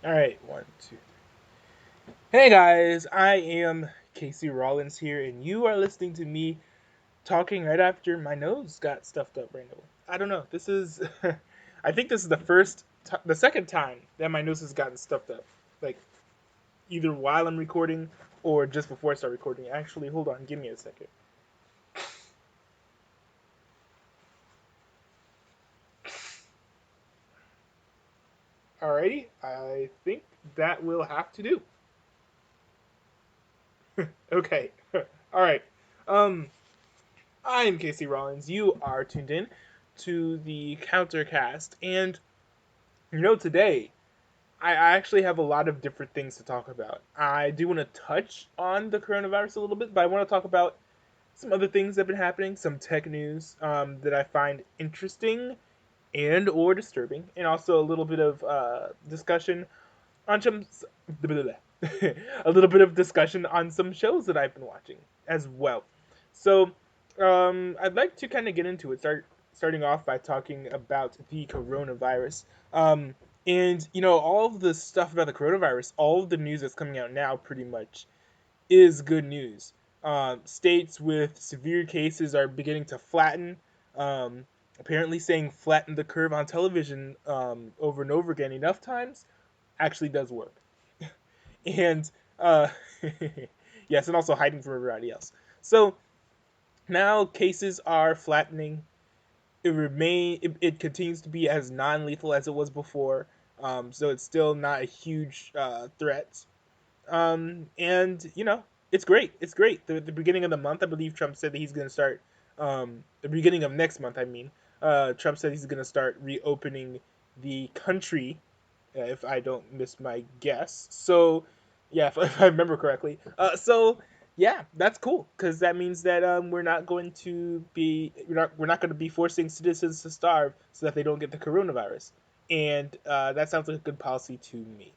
All right, one, two. Hey guys, I am Casey Rollins here, and you are listening to me talking right after my nose got stuffed up right now. I don't know. This is, I think this is the second time that my nose has gotten stuffed up. Like either while I'm recording or just before I start recording. Actually, hold on, give me a second. Alrighty, I think that will have to do. Okay, all right. Um, I'm Casey Rollins. You are tuned in to the Countercast, and today I actually have a lot of different things to talk about. I do want to touch on the coronavirus a little bit, but I want to talk about some other things that have been happening, some tech news that I find interesting and or disturbing, and also a little bit of discussion on some a little bit of discussion on some shows that I've been watching as well. So I'd like to kind of get into it. Starting off by talking about the coronavirus. And all of the stuff about the coronavirus, all of the news that's coming out now, pretty much is good news. States with severe cases are beginning to flatten. Um, Apparently, saying flatten the curve on television over and over again enough times actually does work. And uh, yes, and also hiding from everybody else. So now cases are flattening. It continues to be as non-lethal as it was before. So it's still not a huge threat. And it's great. It's great. The beginning of the month, I believe Trump said that he's going to start. The beginning of next month, I mean, Trump said he's going to start reopening the country, if I don't miss my guess. So, yeah, if I remember correctly. So yeah, that's cool because that means that we're not going to be forcing citizens to starve so that they don't get the coronavirus, and that sounds like a good policy to me.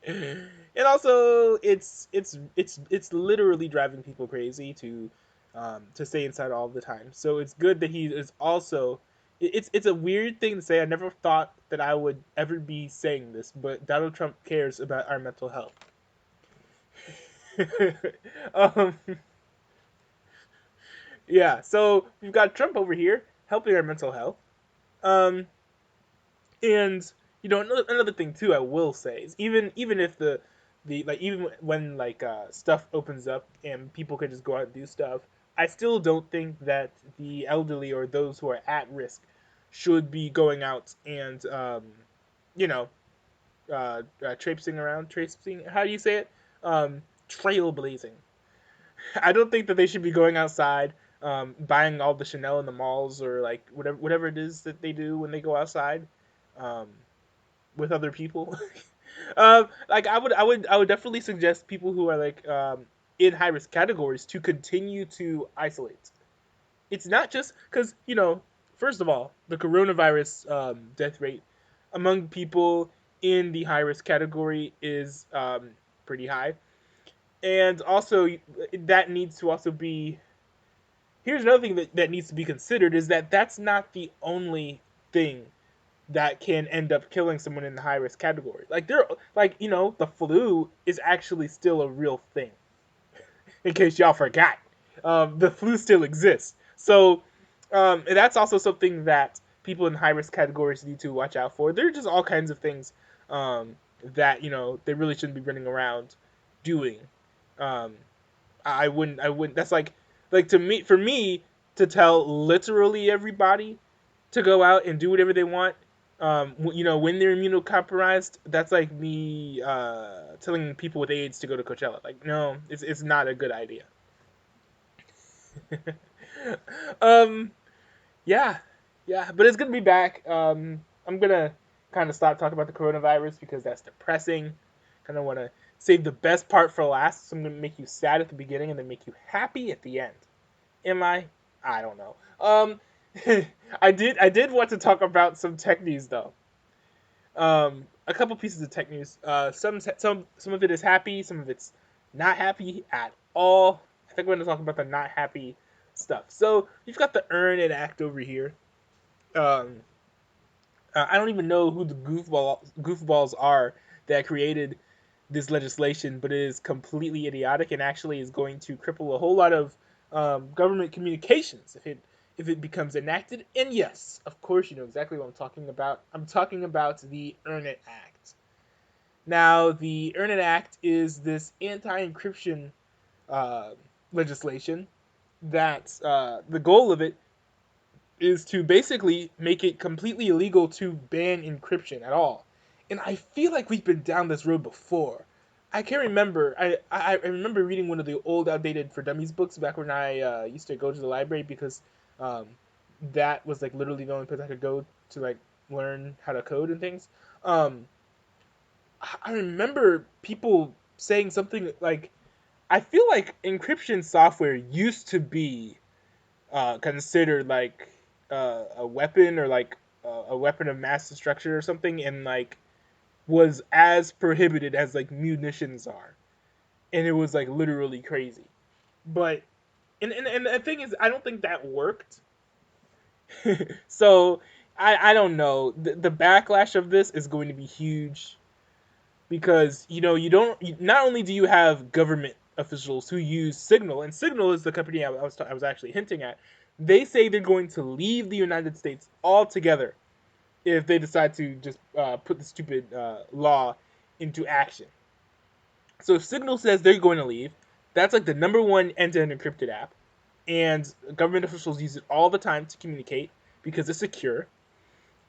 And also, it's literally driving people crazy to stay inside all the time. So it's good that he is also. It's a weird thing to say. I never thought that I would ever be saying this, but Donald Trump cares about our mental health. um, yeah, so we've got Trump over here helping our mental health. Um, and another thing too, I will say is even if the like even when stuff opens up and people can just go out and do stuff, I still don't think that the elderly or those who are at risk should be going out and you know traipsing around, traipsing. How do you say it? Trailblazing. I don't think that they should be going outside, buying all the Chanel in the malls or like whatever it is that they do when they go outside, um, with other people. I would definitely suggest people who are in high risk categories to continue to isolate. It's not just because first of all, the coronavirus death rate among people in the high risk category is pretty high, and also that needs to also be. Here's another thing that needs to be considered is that that's not the only thing that can end up killing someone in the high risk category. The flu is actually still a real thing. In case y'all forgot, the flu still exists. So that's also something that people in high risk categories need to watch out for. There are just all kinds of things that they really shouldn't be running around doing. Um, I wouldn't. That's like to me for me to tell literally everybody to go out and do whatever they want. When they're immunocompromised, that's like me telling people with AIDS to go to Coachella. Like, no, it's not a good idea. um, yeah, yeah, but it's gonna be back. I'm gonna kind of stop talking about the coronavirus because that's depressing. Kind of want to save the best part for last. So I'm gonna make you sad at the beginning and then make you happy at the end. Am I? I don't know. I did want to talk about some tech news though. A couple pieces of tech news. Some of it is happy, some of it's not happy at all. I think we're gonna talk about the not happy stuff. So you've got the Earn and Act over here. Um, I don't even know who the goofballs are that created this legislation, but it is completely idiotic and actually is going to cripple a whole lot of government communications if it becomes enacted. And yes, of course, you know exactly what I'm talking about. I'm talking about the Earn It Act. Now, the Earn It Act is this anti-encryption uh, legislation that the goal of it is to basically make it completely illegal to ban encryption at all. And I feel like we've been down this road before. I can't remember. I remember reading one of the old outdated for dummies books back when I used to go to the library because um, that was like literally the only place I could go to like learn how to code and things. Um, I remember people saying something like, I feel like encryption software used to be considered like a weapon or like a weapon of mass destruction or something, and like was as prohibited as like munitions are, and it was like literally crazy. But and the thing is, I don't think that worked. So I don't know. The backlash of this is going to be huge because you don't. Not only do you have government officials who use Signal, and Signal is the company I was actually hinting at. They say they're going to leave the United States altogether if they decide to just put the stupid law into action. So if Signal says they're going to leave, that's like the number one end-to-end encrypted app, and government officials use it all the time to communicate because it's secure.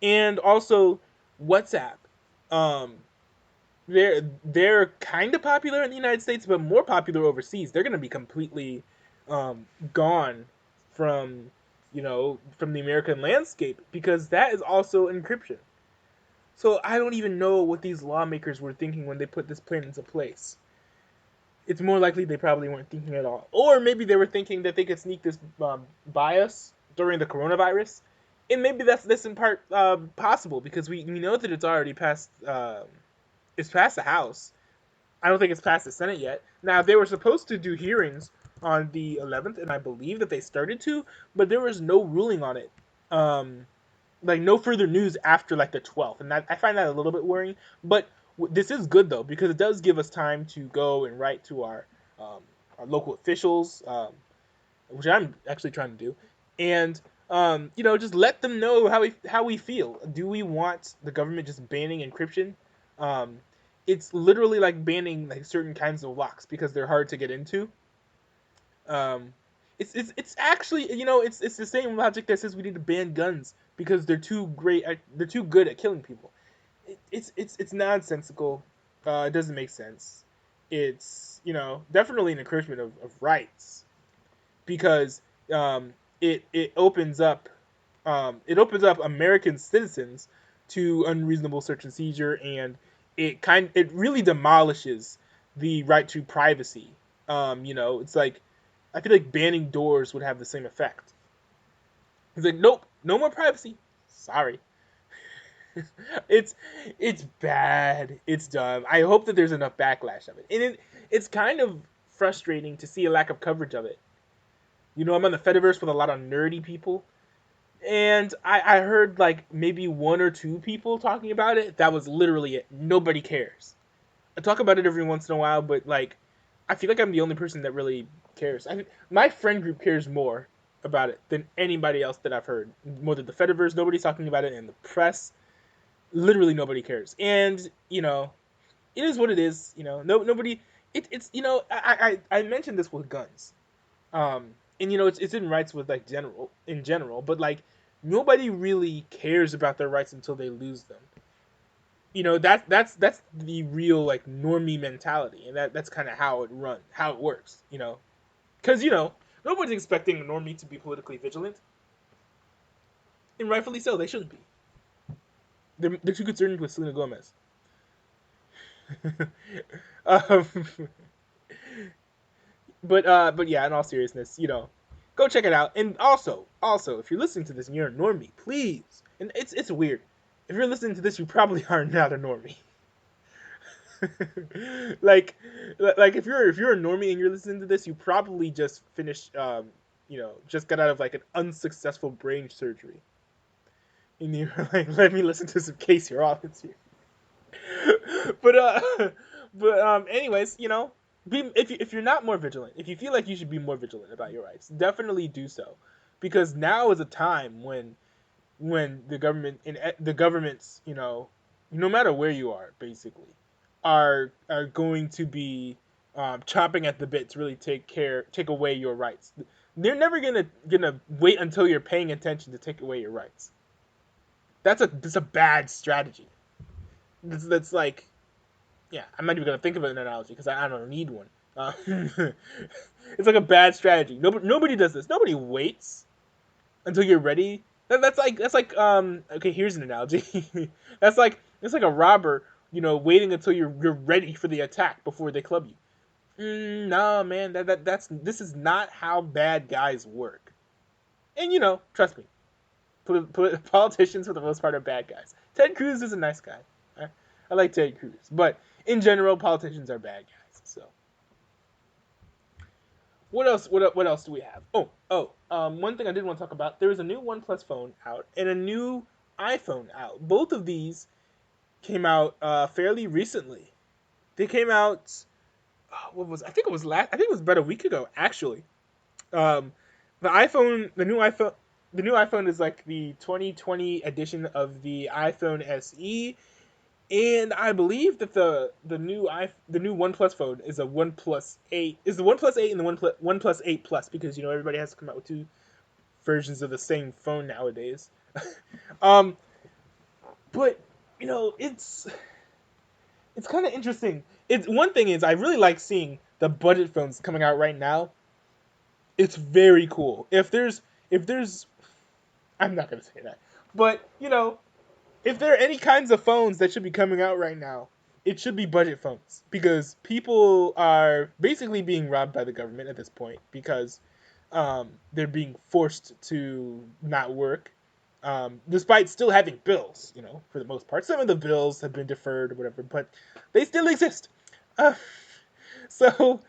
And also WhatsApp. Um, they're kind of popular in the United States, but more popular overseas. They're going to be completely gone from from the American landscape because that is also encryption. So I don't even know what these lawmakers were thinking when they put this plan into place. It's more likely they probably weren't thinking at all, or maybe they were thinking that they could sneak this by us during the coronavirus, and maybe that's in part possible because we know that it's already passed. It's passed the House. I don't think it's passed the Senate yet. Now they were supposed to do hearings on the 11th, and I believe that they started to, but there was no ruling on it. Um, like no further news after like the 12th, and I find that a little bit worrying. But this is good though because it does give us time to go and write to um, our local officials, which I'm actually trying to do, and just let them know how we feel. Do we want the government just banning encryption? Um, it's literally like banning like certain kinds of locks because they're hard to get into. Um, it's actually it's the same logic that says we need to ban guns because they're too good at killing people. It's nonsensical. It doesn't make sense. It's definitely an encouragement of rights because it opens up American citizens to unreasonable search and seizure, and it really demolishes the right to privacy. It's like I feel like banning doors would have the same effect. He's like, nope, no more privacy. Sorry. it's it's bad. It's dumb. I hope that there's enough backlash of it, and it's kind of frustrating to see a lack of coverage of it. I'm on the Fediverse with a lot of nerdy people, and I heard like maybe one or two people talking about it. That was literally it. Nobody cares. I talk about it every once in a while, but like, I feel like I'm the only person that really cares. My friend group cares more about it than anybody else that I've heard. More than the Fediverse, nobody's talking about it in the press. Literally nobody cares, and it is what it is. No nobody. It's I mentioned this with guns, and it's in rights with like general, but like nobody really cares about their rights until they lose them. That's the real like normie mentality, and that's kind of how it works. Because nobody's expecting a normie to be politically vigilant, and rightfully so, they shouldn't be. They're too concerned with Selena Gomez. um, but yeah, in all seriousness, go check it out. And also, if you're listening to this and you're a normie, please, and it's weird. If you're listening to this, you probably are not a normie. like if you're a normie and you're listening to this, you probably just finished just got out of like an unsuccessful brain surgery. and you were like, let me listen to some Casey Rollins here. but anyways, if you're not more vigilant, if you feel like you should be more vigilant about your rights, definitely do so, because now is a time when the governments, no matter where you are, basically, are going to be chopping at the bit to really take away your rights. They're never gonna wait until you're paying attention to take away your rights. That's a bad strategy. That's like, yeah, I'm not even gonna think of an analogy because I don't need one. It's like a bad strategy. Nobody does this. Nobody waits until you're ready. That's like okay, here's an analogy. That's like a robber, waiting until you're ready for the attack before they club you. No, man, this is not how bad guys work. And trust me, politicians for the most part are bad guys. Ted Cruz is a nice guy. I like Ted Cruz, but in general, politicians are bad guys. So what else? What else do we have? One thing I did want to talk about. There is a new OnePlus phone out and a new iPhone out. Both of these came out fairly recently. They came out. I think it was last. I think it was about a week ago, actually. Um, the new iPhone is like the 2020 edition of the iPhone SE, and I believe that the new OnePlus phone is the OnePlus 8 and the OnePlus 8 Plus, because everybody has to come out with two versions of the same phone nowadays. um, but it's kind of interesting. It's one thing is I really like seeing the budget phones coming out right now. It's very cool. If there's I'm not gonna say that, but if there are any kinds of phones that should be coming out right now, it should be budget phones, because people are basically being robbed by the government at this point, because they're being forced to not work, despite still having bills. For the most part, some of the bills have been deferred or whatever, but they still exist. Uh, so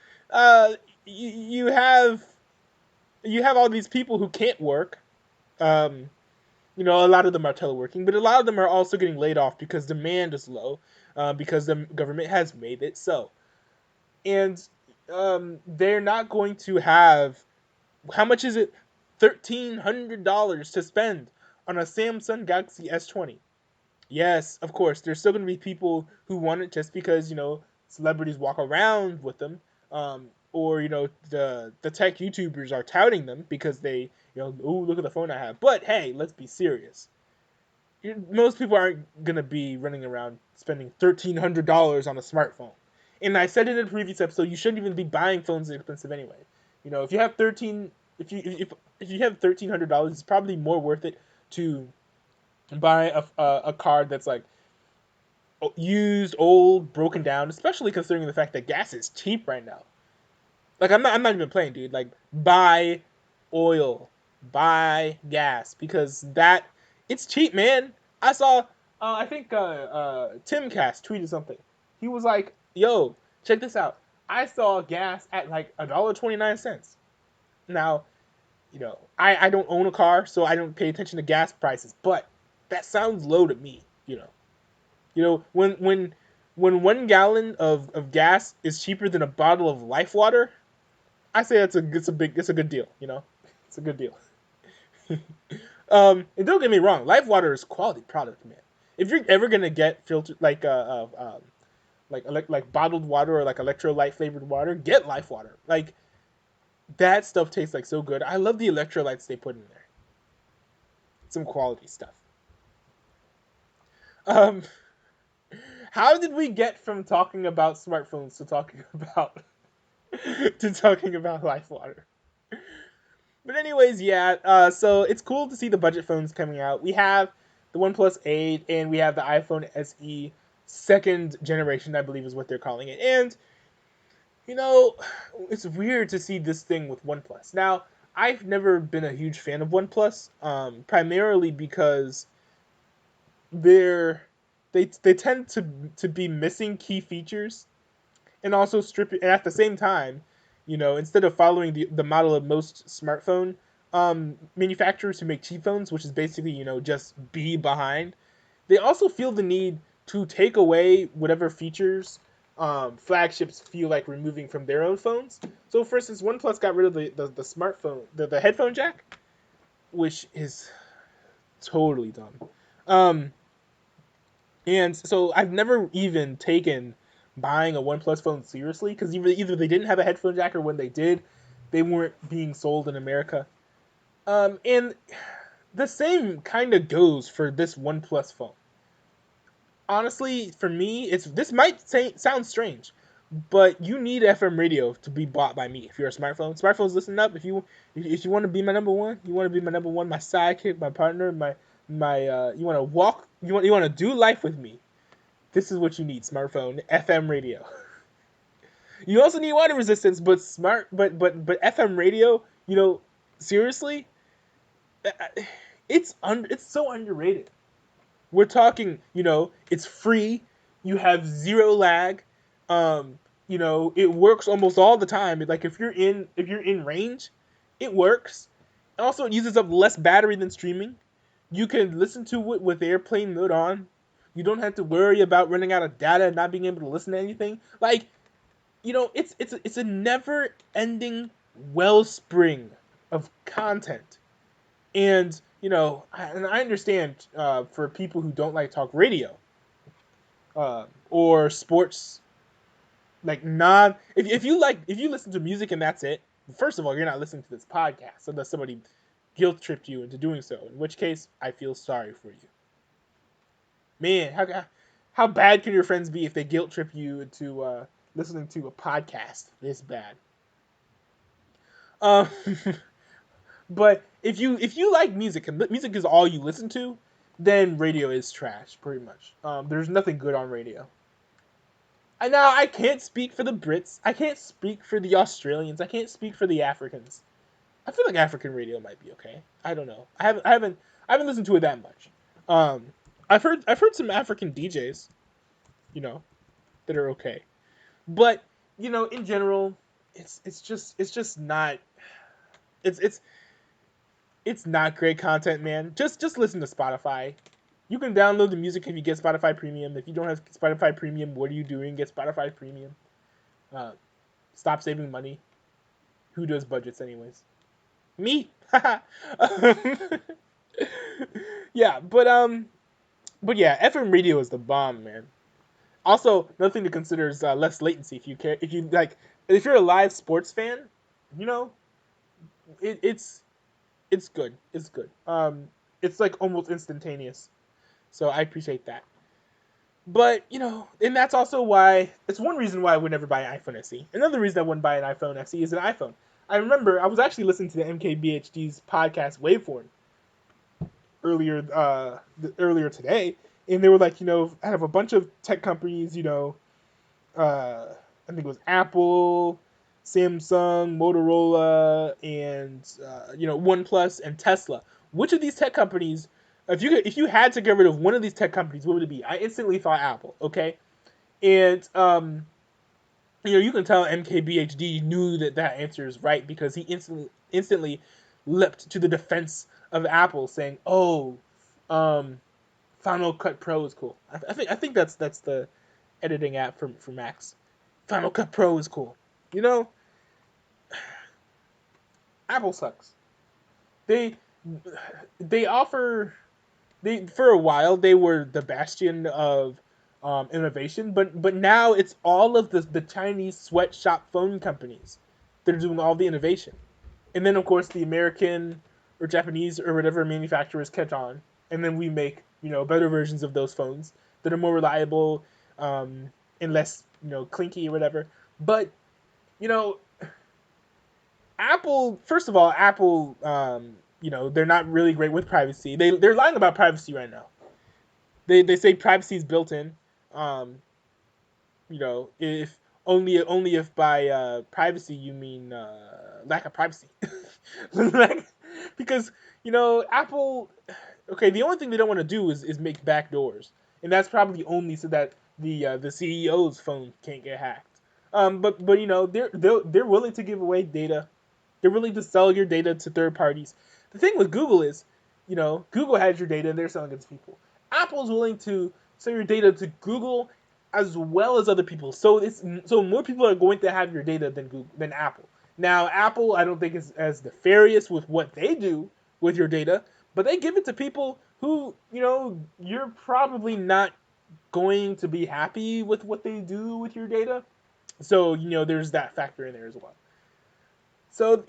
you have all these people who can't work. Um, a lot of them are teleworking, but a lot of them are also getting laid off because demand is low, because the government has made it so. And they're not going to have, how much is it? $1,300 to spend on a Samsung Galaxy S20. Yes, of course, there's still going to be people who want it just because, celebrities walk around with them, or the tech YouTubers are touting them because they, oh, look at the phone I have. But hey, let's be serious. Most people aren't gonna be running around spending $1,300 on a smartphone. And I said it in a previous episode, you shouldn't even be buying phones that are expensive anyway. If you have if you have $1,300, it's probably more worth it to buy a card that's like used, old, broken down, especially considering the fact that gas is cheap right now. Like, I'm not even playing, dude. Like, buy oil, buy gas, because it's cheap, man. I saw, I think Timcast tweeted something. He was like, "Yo, check this out. I saw gas at like $1.29." Now, I don't own a car, so I don't pay attention to gas prices, but that sounds low to me. When 1 gallon of gas is cheaper than a bottle of Life Water, I say it's a good deal. It's a good deal. And don't get me wrong, Life Water is quality product, man. If you're ever gonna get filtered like bottled water or like electrolyte flavored water, get Life Water. Like, that stuff tastes like so good. I love the electrolytes they put in there. Some quality stuff. Um, how did we get from talking about smartphones to talking about Life Water? But anyways, yeah. So it's cool to see the budget phones coming out. We have the OnePlus 8 and we have the iPhone SE second generation, I believe is what they're calling it. And it's weird to see this thing with OnePlus. Now, I've never been a huge fan of OnePlus, primarily because they tend to be missing key features, and also stripping. And at the same time, instead of following the model of most smartphone manufacturers who make cheap phones, which is basically, just be behind, they also feel the need to take away whatever features flagships feel like removing from their own phones. So, for instance, OnePlus got rid of the smartphone, the headphone jack, which is totally dumb. Um, and so I've never even taken buying a OnePlus phone seriously because either they didn't have a headphone jack or when they did, they weren't being sold in America. And the same kind of goes for this OnePlus phone. Honestly, for me, this might sound strange, but you need FM radio to be bought by me if you're a smartphone. Smartphones, listen up. If you want to be my number one, you want to be my number one, my sidekick, my partner, my you want to walk, you want to do life with me. This is what you need, smartphone, FM radio. You also need water resistance, but FM radio, seriously, it's so underrated. We're talking, it's free. You have zero lag. It works almost all the time. Like if you're in range, it works. Also, it uses up less battery than streaming. You can listen to it with airplane mode on. You don't have to worry about running out of data and not being able to listen to anything. Like, it's a never-ending wellspring of content. And I understand for people who don't like talk radio or sports, like if you listen to music and that's it. First of all, you're not listening to this podcast unless somebody guilt tripped you into doing so. In which case, I feel sorry for you. Man, how bad can your friends be if they guilt trip you into listening to a podcast this bad? Um, But if you like music and music is all you listen to, then radio is trash, pretty much. There's nothing good on radio. And now I can't speak for the Brits. I can't speak for the Australians. I can't speak for the Africans. I feel like African radio might be okay. I don't know. I haven't listened to it that much. I've heard some African DJs, that are okay. But in general, it's just not. It's not great content, man. Just listen to Spotify. You can download the music if you get Spotify Premium. If you don't have Spotify Premium, what are you doing? Get Spotify Premium. Stop saving money. Who does budgets anyways? Me. Yeah, but yeah, FM radio is the bomb, man. Also, another thing to consider is less latency. If you care, if you're a live sports fan, you know, it's good. It's good. It's like almost instantaneous. So I appreciate that. But and that's also why it's one reason why I would never buy an iPhone SE. Another reason I wouldn't buy an iPhone SE is an iPhone. I remember I was actually listening to the MKBHD's podcast Waveform earlier today, and they were like, out of a bunch of tech companies, I think it was Apple, Samsung, Motorola, and OnePlus and Tesla. Which of these tech companies, if you had to get rid of one of these tech companies, what would it be? I instantly thought Apple. Okay, and you can tell MKBHD knew that answer is right because he instantly leapt to the defense of Apple, saying, "Oh, Final Cut Pro is cool." I think that's the editing app for Macs. Final Cut Pro is cool. Apple sucks. They for a while they were the bastion of innovation, but now it's all of the Chinese sweatshop phone companies that are doing all the innovation, and then of course the American or Japanese or whatever manufacturers catch on, and then we make better versions of those phones that are more reliable and less clinky or whatever. But Apple, first of all, they're not really great with privacy. They're lying about privacy right now. They say privacy is built in. If only if by privacy you mean lack of privacy. Because Apple. Okay, the only thing they don't want to do is make back doors, and that's probably only so that the CEO's phone can't get hacked. But they're willing to give away data. They're willing to sell your data to third parties. The thing with Google is, Google has your data and they're selling it to people. Apple's willing to sell your data to Google as well as other people. So more people are going to have your data than Apple. Now, Apple, I don't think is as nefarious with what they do with your data, but they give it to people who, you're probably not going to be happy with what they do with your data. So, there's that factor in there as well. So,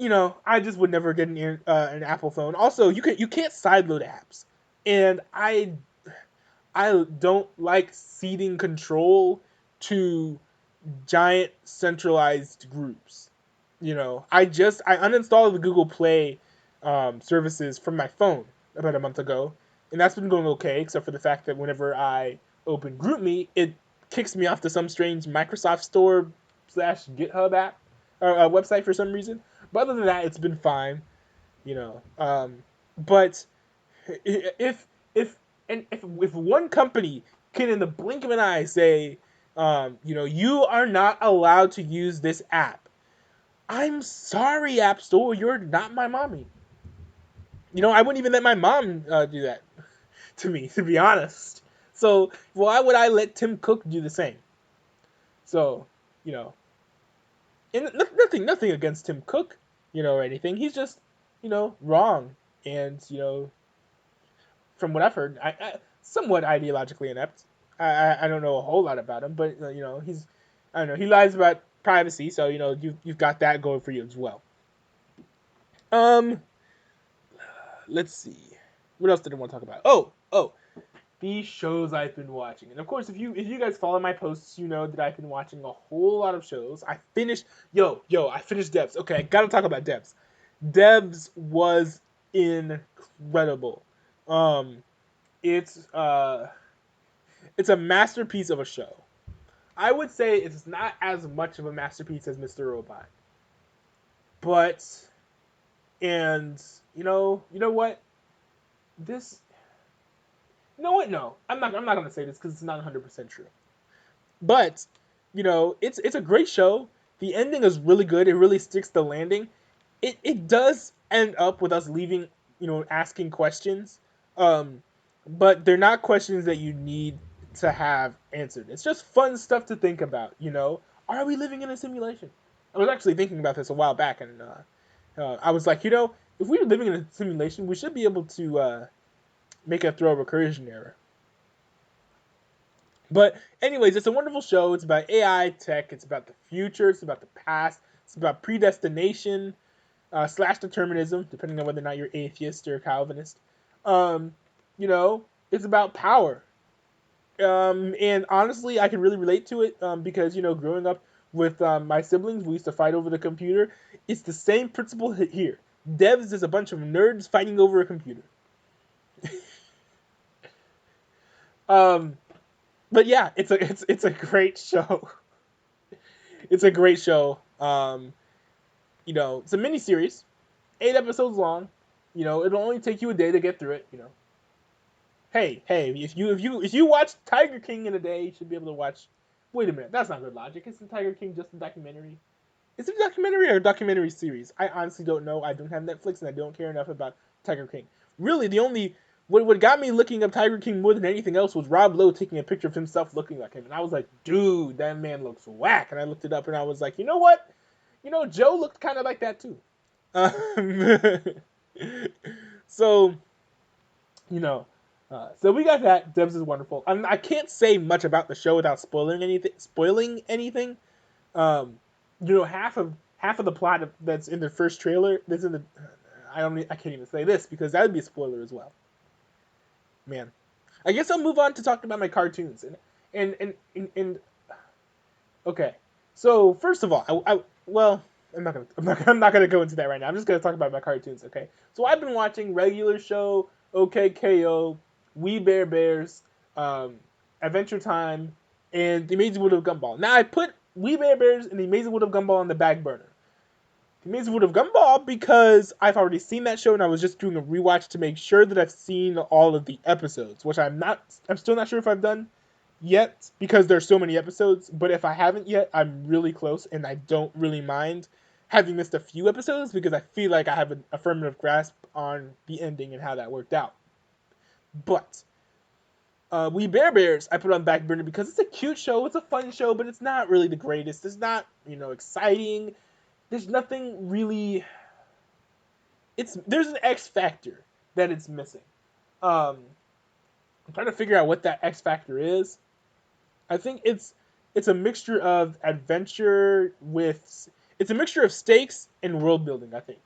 I just would never get an Apple phone. Also, you can't sideload apps. And I don't like ceding control to giant centralized groups. I uninstalled the Google Play services from my phone about a month ago, and that's been going okay, except for the fact that whenever I open GroupMe, it kicks me off to some strange Microsoft Store / GitHub app or website for some reason. But other than that, it's been fine. But if one company can in the blink of an eye say, you are not allowed to use this app, I'm sorry, App Store, you're not my mommy. I wouldn't even let my mom do that to me, to be honest. So why would I let Tim Cook do the same? So, and nothing against Tim Cook, or anything. He's just, wrong. And, from what I've heard, I somewhat ideologically inept. I don't know a whole lot about him, but, he's, I don't know, he lies about privacy, so, you've got that going for you as well. Let's see. What else did I want to talk about? Oh, these shows I've been watching. And of course, if you guys follow my posts, you know that I've been watching a whole lot of shows. I finished Devs. Okay, I gotta talk about Devs. Devs was incredible. It's a masterpiece of a show. I would say it's not as much of a masterpiece as Mr. Robot. But, and, you know what? No, I'm not gonna say this because it's not 100% true. But, it's a great show. The ending is really good. It really sticks the landing. It does end up with us leaving, asking questions. But they're not questions that you need to have answered. It's just fun stuff to think about, Are we living in a simulation? I was actually thinking about this a while back, and I was like, if we were living in a simulation, we should be able to make a throw recursion error. But anyways, it's a wonderful show. It's about AI tech. It's about the future. It's about the past. It's about predestination / determinism, depending on whether or not you're atheist or Calvinist. It's about power. And honestly, I can really relate to it because, growing up with my siblings, we used to fight over the computer. It's the same principle here. Devs is a bunch of nerds fighting over a computer. But yeah, it's a great show. It's a great show. It's a miniseries, 8 episodes long. It'll only take you a day to get through it. Hey, if you watch Tiger King in a day, you should be able to watch. Wait a minute, that's not good logic. Isn't Tiger King just a documentary? Is it a documentary or a documentary series? I honestly don't know. I don't have Netflix and I don't care enough about Tiger King. Really, what got me looking up Tiger King more than anything else was Rob Lowe taking a picture of himself looking like him. And I was like, dude, that man looks whack. And I looked it up and I was like, you know what? Joe looked kind of like that too. So, so we got that. Devs is wonderful. I can't say much about the show without spoiling anything. Half of the plot that's in the first trailer that's in the I can't even say this because that would be a spoiler as well. Man, I guess I'll move on to talk about my cartoons and okay. So first of all, I'm not gonna go into that right now. I'm just gonna talk about my cartoons. Okay. So I've been watching Regular Show, OK KO, We Bare Bears, Adventure Time, and The Amazing World of Gumball. Now I put We Bare Bears and The Amazing World of Gumball on the back burner. The Amazing World of Gumball because I've already seen that show and I was just doing a rewatch to make sure that I've seen all of the episodes, which I'm still not sure if I've done yet because there's so many episodes, but if I haven't yet, I'm really close and I don't really mind having missed a few episodes because I feel like I have an affirmative grasp on the ending and how that worked out. But We Bare Bears, I put on back burner because it's a cute show, it's a fun show, but it's not really the greatest. It's not, exciting. There's nothing really. There's an X factor that it's missing. Um, I'm trying to figure out what that X factor is. I think it's a mixture of adventure with it's a mixture of stakes and world building. I think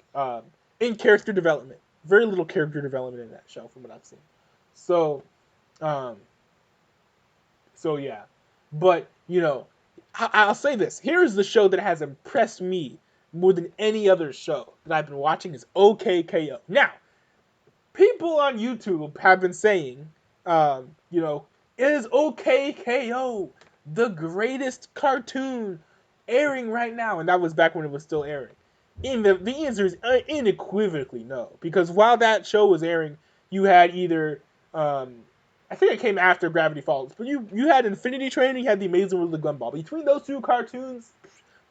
in character development, very little character development in that show from what I've seen. So, um, so yeah, but I'll say this: here's the show that has impressed me more than any other show that I've been watching is OKKO. Now, people on YouTube have been saying, is OKKO the greatest cartoon airing right now? And that was back when it was still airing. And the answer is unequivocally no. Because while that show was airing, you had either, I think it came after Gravity Falls, but you had Infinity Train and you had The Amazing World of Gumball. Between those two cartoons,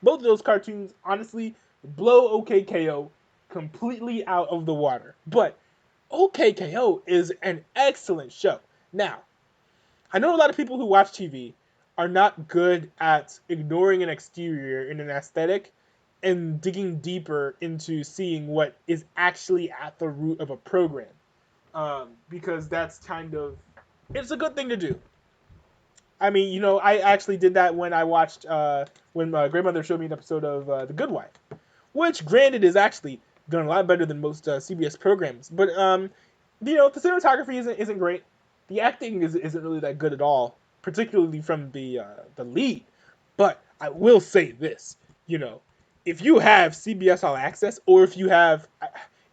both of those cartoons, honestly, blow OKKO completely out of the water. But OKKO is an excellent show. Now, I know a lot of people who watch TV are not good at ignoring an exterior in an aesthetic and digging deeper into seeing what is actually at the root of a program. Because that's it's a good thing to do. I mean, I actually did that when I watched, when my grandmother showed me an episode of The Good Wife, which, granted, is actually done a lot better than most CBS programs. But the cinematography isn't great. The acting isn't really that good at all, particularly from the lead. But I will say this, if you have CBS All Access, or if you have,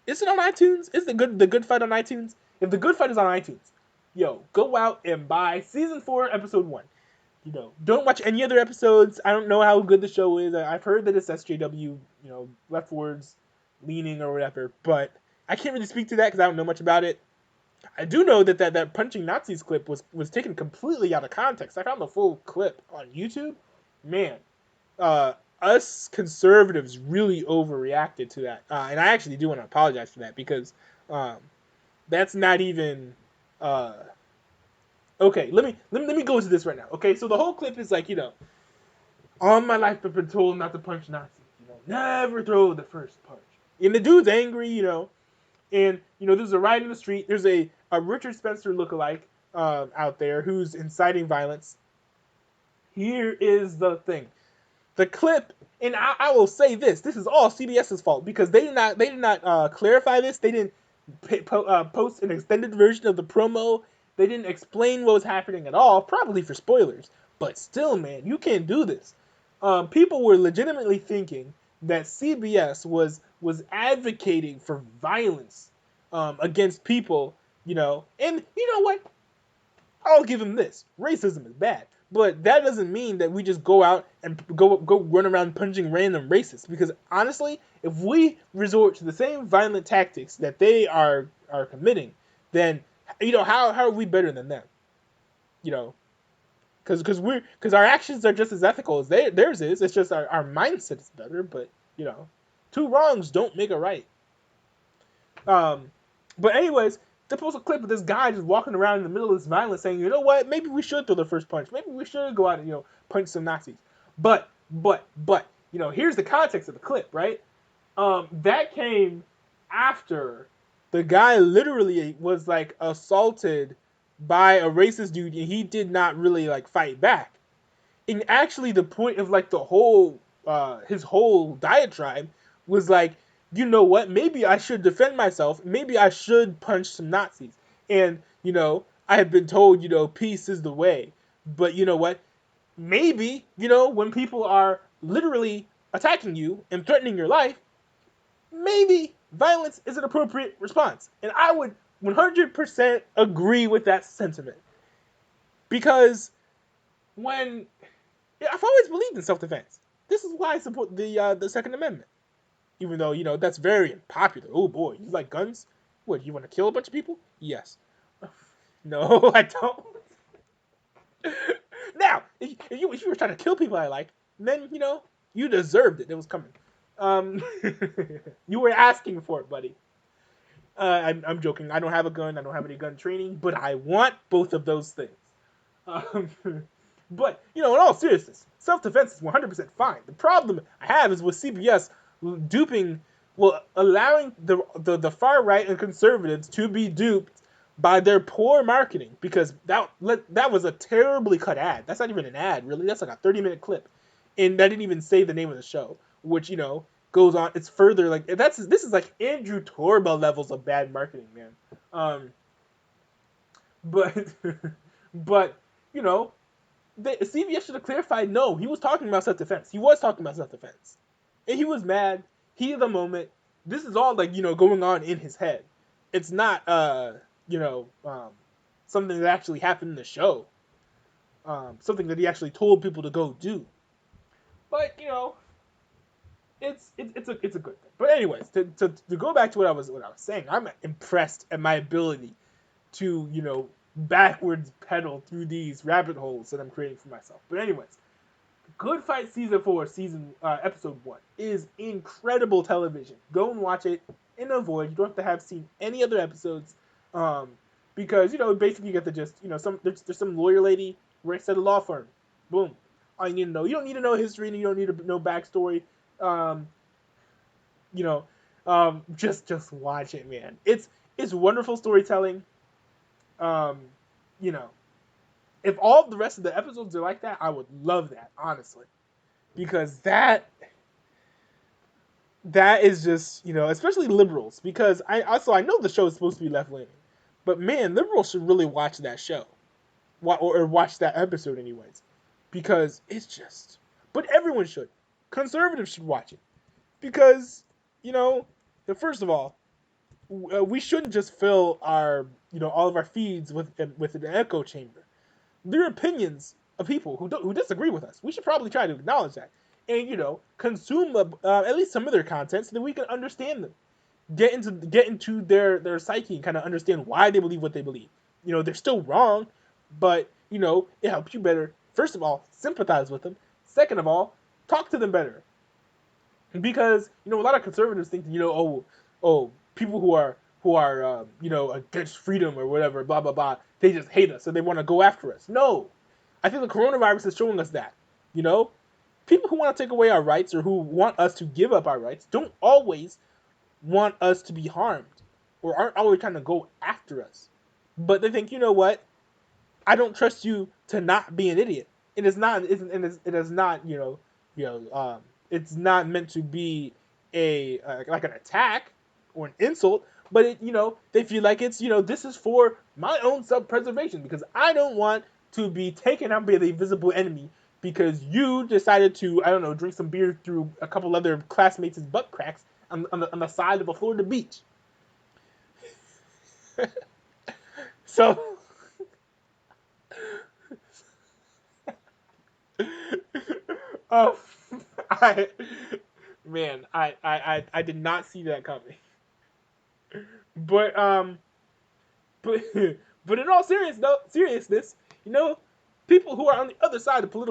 is it on iTunes? Is the Good Fight on iTunes? If The Good Fight is on iTunes, go out and buy season 4, episode 1. Don't watch any other episodes. I don't know how good the show is. I've heard that it's SJW, leftwards leaning or whatever, but I can't really speak to that because I don't know much about it. I do know that punching Nazis clip was taken completely out of context. I found the full clip on YouTube. Man, us conservatives really overreacted to that, and I actually do want to apologize for that because that's not even. Okay, let me go into this right now. Okay, so the whole clip is like, all my life I've been told not to punch Nazis. Never throw the first punch. And the dude's angry, and there's a riot in the street. There's a Richard Spencer lookalike out there who's inciting violence. Here is the thing: the clip, and I will say this: this is all CBS's fault because they did not clarify this. They didn't post an extended version of the promo. They didn't explain what was happening at all, probably for spoilers. But still, man, you can't do this. People were legitimately thinking that CBS was advocating for violence against people, and you know what? I'll give them this. Racism is bad. But that doesn't mean that we just go out and go run around punching random racists. Because honestly, if we resort to the same violent tactics that they are committing, then how are we better than them? Because our actions are just as ethical as theirs is. It's just our mindset is better. But two wrongs don't make a right. But anyways, they post a clip of this guy just walking around in the middle of this violence, saying, "You know what? Maybe we should throw the first punch. Maybe we should go out and punch some Nazis." But here's the context of the clip, right? That came after the guy literally was like assaulted by a racist dude, and he did not really like fight back. And actually, the point of like the whole his whole diatribe was like, you know what? Maybe I should defend myself. Maybe I should punch some Nazis. And I have been told, peace is the way. But you know what? Maybe when people are literally attacking you and threatening your life, maybe violence is an appropriate response. And I would 100% agree with that sentiment. Because I've always believed in self-defense. This is why I support the Second Amendment. Even though, that's very unpopular. Oh boy, you like guns? What, you want to kill a bunch of people? Yes. No, I don't. Now, if you were trying to kill people I like, then, you deserved it. It was coming. Um, you were asking for it, buddy. I'm joking. I don't have a gun. I don't have any gun training, but I want both of those things. Um, but in all seriousness, self-defense is 100% fine. The problem I have is with CBS duping, well, allowing the far right and conservatives to be duped by their poor marketing, because that was a terribly cut ad. That's not even an ad, really. That's like a 30-minute clip, and that didn't even say the name of the show, which goes on. It's further like this is like Andrew Torba levels of bad marketing, man. But but you know CBS should have clarified. No, he was talking about self-defense. He was talking about self-defense, and he was mad. Heat of the moment. This is all like going on in his head. It's not something that actually happened in the show. Something that he actually told people to go do. But it's a good thing. But anyways, to go back to what I was saying, I'm impressed at my ability to backwards pedal through these rabbit holes that I'm creating for myself. But anyways, Good Fight season 4, episode 1 is incredible television. Go and watch it in a void. You don't have to have seen any other episodes, because basically you get the gist. There's some lawyer lady works at a law firm. Boom. All you need to know. You don't need to know history, and you don't need to know backstory. Um, just watch it, man. It's wonderful storytelling. Um, you know, if all of the rest of the episodes are like that, I would love that, honestly, because that is just especially liberals, because I know the show is supposed to be left leaning, but man, liberals should really watch that show, or watch that episode anyways, because it's just. But everyone should. Conservatives should watch it, because first of all, we shouldn't just fill our all of our feeds with an echo chamber. There are opinions of people who disagree with us. We should probably try to acknowledge that, and consume at least some of their content so that we can understand them, get into their psyche, and kind of understand why they believe what they believe. They're still wrong, but it helps you better. First of all, sympathize with them. Second of all, talk to them better, because a lot of conservatives think people who are against freedom or whatever, blah blah blah, they just hate us, so they want to go after us. No, I think the coronavirus is showing us that people who want to take away our rights, or who want us to give up our rights, don't always want us to be harmed, or aren't always trying to go after us. But they think, what? I don't trust you to not be an idiot. It is not. It is not. It's not meant to be a like an attack or an insult. But they feel like it's this is for my own self-preservation, because I don't want to be taken out by the invisible enemy because you decided to, I don't know, drink some beer through a couple other classmates' butt cracks on the side of a Florida beach. So, oh, I man, I did not see that coming. But but but in all seriousness, people who are on the other side of on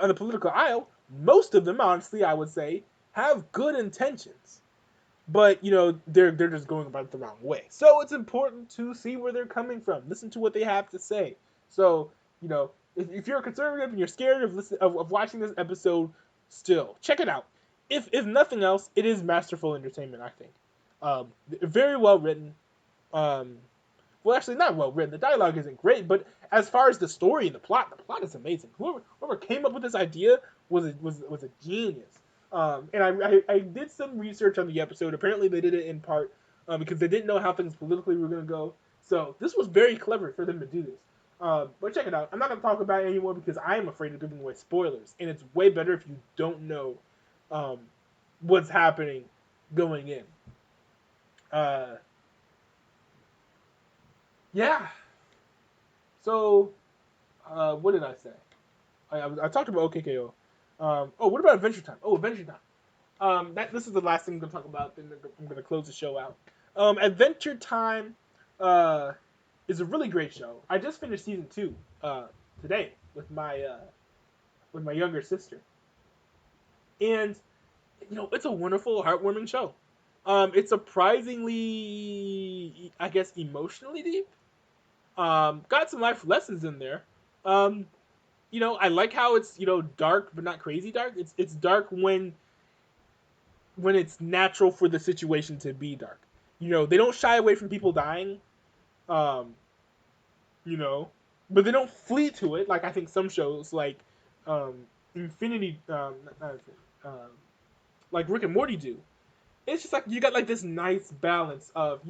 the political aisle, most of them, honestly, I would say, have good intentions, but they're just going about it the wrong way. So it's important to see where they're coming from, listen to what they have to say. So if you're a conservative and you're scared of watching this episode, still check it out. If nothing else, it is masterful entertainment, I think. Very well written. Well, actually, not well written. The dialogue isn't great, but as far as the story and the plot is amazing. Whoever came up with this idea was a genius. And I did some research on the episode. Apparently, they did it in part because they didn't know how things politically were going to go. So this was very clever for them to do this. But check it out. I'm not going to talk about it anymore because I am afraid of giving away spoilers, and it's way better if you don't know what's happening going in. Yeah. So, what did I say? I talked about OKKO. What about Adventure Time? Oh, Adventure Time. This is the last thing I'm going to talk about. Then I'm going to close the show out. Adventure Time is a really great show. I just finished season 2 today with my younger sister, and it's a wonderful, heartwarming show. It's surprisingly, I guess, emotionally deep. Got some life lessons in there. Um, I like how it's dark but not crazy dark. It's dark when it's natural for the situation to be dark. They don't shy away from people dying. Um, you know, but they don't flee to it like I think some shows like um, Infinity, like Rick and Morty do. It's just like you got like this nice balance of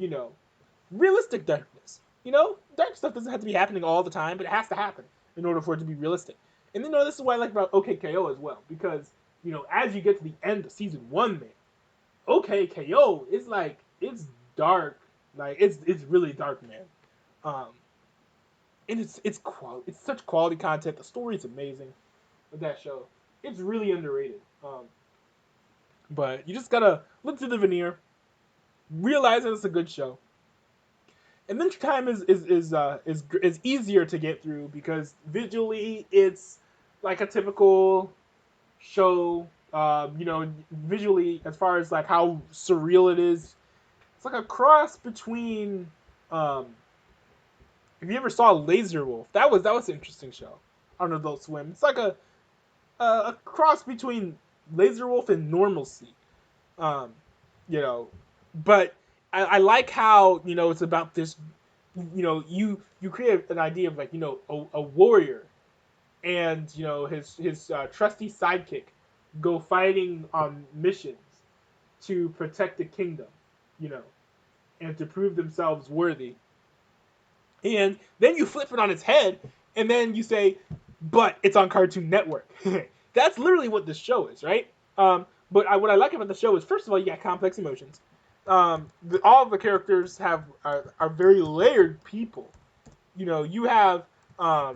realistic darkness. Dark stuff doesn't have to be happening all the time, but it has to happen in order for it to be realistic. And then this is what I like about OKKO as well, because as you get to the end of season one, man, OKKO is like it's dark, like it's really dark, man. Um, and it's such quality content. The story is amazing with that show. It's really underrated. But you just gotta look through the veneer, realize that it's a good show. Adventure Time is easier to get through because visually it's like a typical show. Visually, as far as like how surreal it is, it's like a cross between. If you ever saw Laser Wolf, that was an interesting show on Adult Swim. It's like a cross between Laser Wolf and Normalcy. Um, you know, but I like how it's about this. You create an idea of like a warrior and his trusty sidekick go fighting on missions to protect the kingdom, you know, and to prove themselves worthy. And then you flip it on its head, and then you say, "But it's on Cartoon Network." That's literally what this show is, right? What I like about the show is, first of all, you got complex emotions. All of the characters are very layered people. You have um,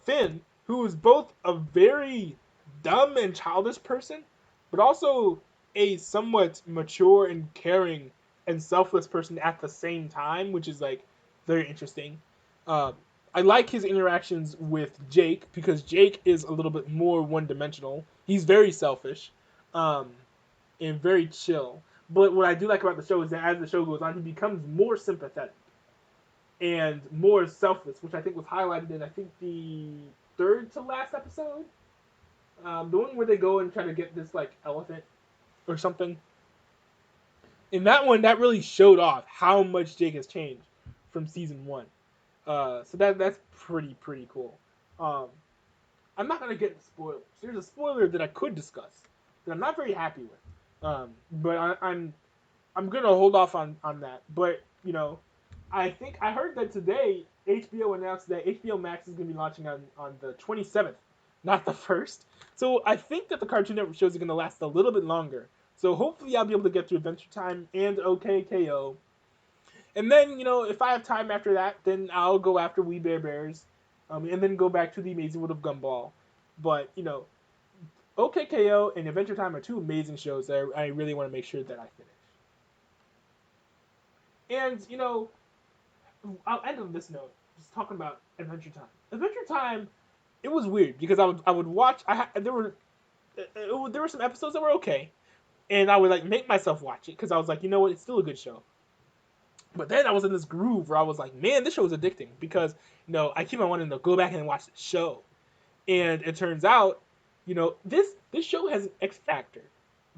Finn, who is both a very dumb and childish person, but also a somewhat mature and caring and selfless person at the same time, which is like very interesting. Um, I like his interactions with Jake because Jake is a little bit more one-dimensional. He's very selfish, um, and very chill. But what I do like about the show is that as the show goes on, he becomes more sympathetic and more selfless, which I think was highlighted in I think the third to last episode, the one where they go and try to get this like elephant or something. In that one, that really showed off how much Jake has changed from season one. So that's pretty cool. Um, I'm not gonna get into spoilers. There's a spoiler that I could discuss that I'm not very happy with, but I'm gonna hold off on that. But I think I heard that today HBO announced that HBO Max is gonna be launching on the 27th, not the first. So I think that the Cartoon Network shows are gonna last a little bit longer. So hopefully I'll be able to get through Adventure Time and OKKO. And then, if I have time after that, then I'll go after We Bare Bears, and then go back to The Amazing World of Gumball. But, OKKO and Adventure Time are two amazing shows that I really want to make sure that I finish. And, I'll end on this note, just talking about Adventure Time. Adventure Time, it was weird because I would watch. There were some episodes that were okay, and I would like make myself watch it because I was like, you know what, it's still a good show. But then I was in this groove where I was like, man, this show is addicting because I keep on wanting to go back and watch the show, and it turns out, this show has an X factor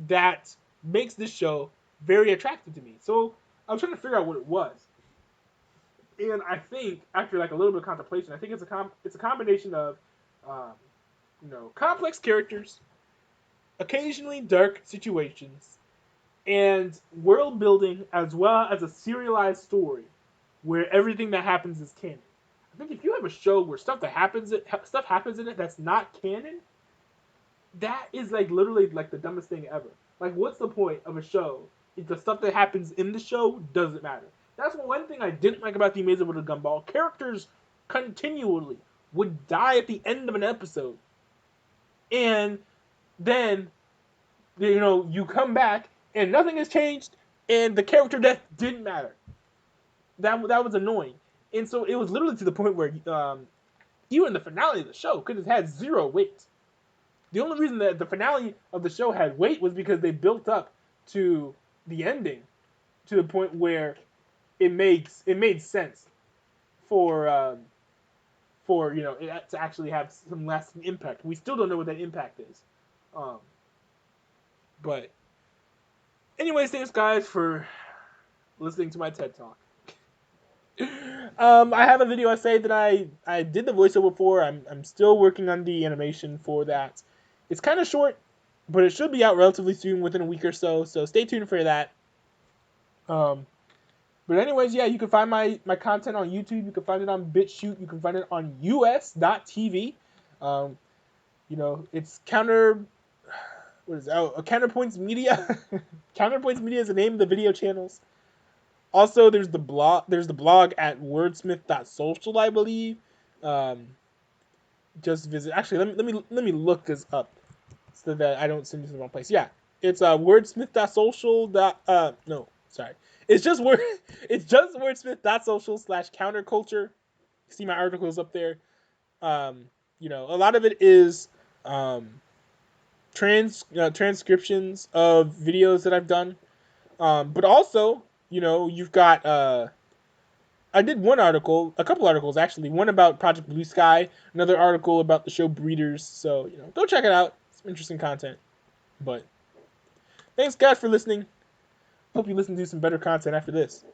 that makes this show very attractive to me. So I was trying to figure out what it was, and I think after like a little bit of contemplation, I think it's a combination of complex characters, occasionally dark situations, and world building as well as a serialized story where everything that happens is canon. I think if you have a show where stuff happens in it that's not canon, that is like literally like the dumbest thing ever. Like, what's the point of a show if the stuff that happens in the show doesn't matter? That's one thing I didn't like about The Amazing World of Gumball. Characters continually would die at the end of an episode, and then you come back and nothing has changed, and the character death didn't matter. That was annoying, and so it was literally to the point where even the finale of the show could have had zero weight. The only reason that the finale of the show had weight was because they built up to the ending to the point where it made sense for it to actually have some lasting impact. We still don't know what that impact is, um, but anyways, thanks guys for listening to my TED talk. I have a video essay that I did the voiceover for. I'm still working on the animation for that. It's kind of short, but it should be out relatively soon, within a week or so. So stay tuned for that. But anyways, yeah, you can find my content on YouTube. You can find it on BitChute. You can find it on us.tv. It's Counterpoints Media. Counterpoints Media is the name of the video channels. Also, there's the blog. There's the blog at wordsmith.social, I believe. Just visit. Actually, let me look this up so that I don't send you to the wrong place. Yeah, it's wordsmith.social. No, sorry. It's just wordsmith.social/counterculture. See my articles up there. A lot of it is transcriptions of videos that I've done. But also, you've got I did a couple articles actually. One about Project Blue Sky, another article about the show Breeders. So, go check it out. Some interesting content. But thanks guys for listening. Hope you listen to some better content after this.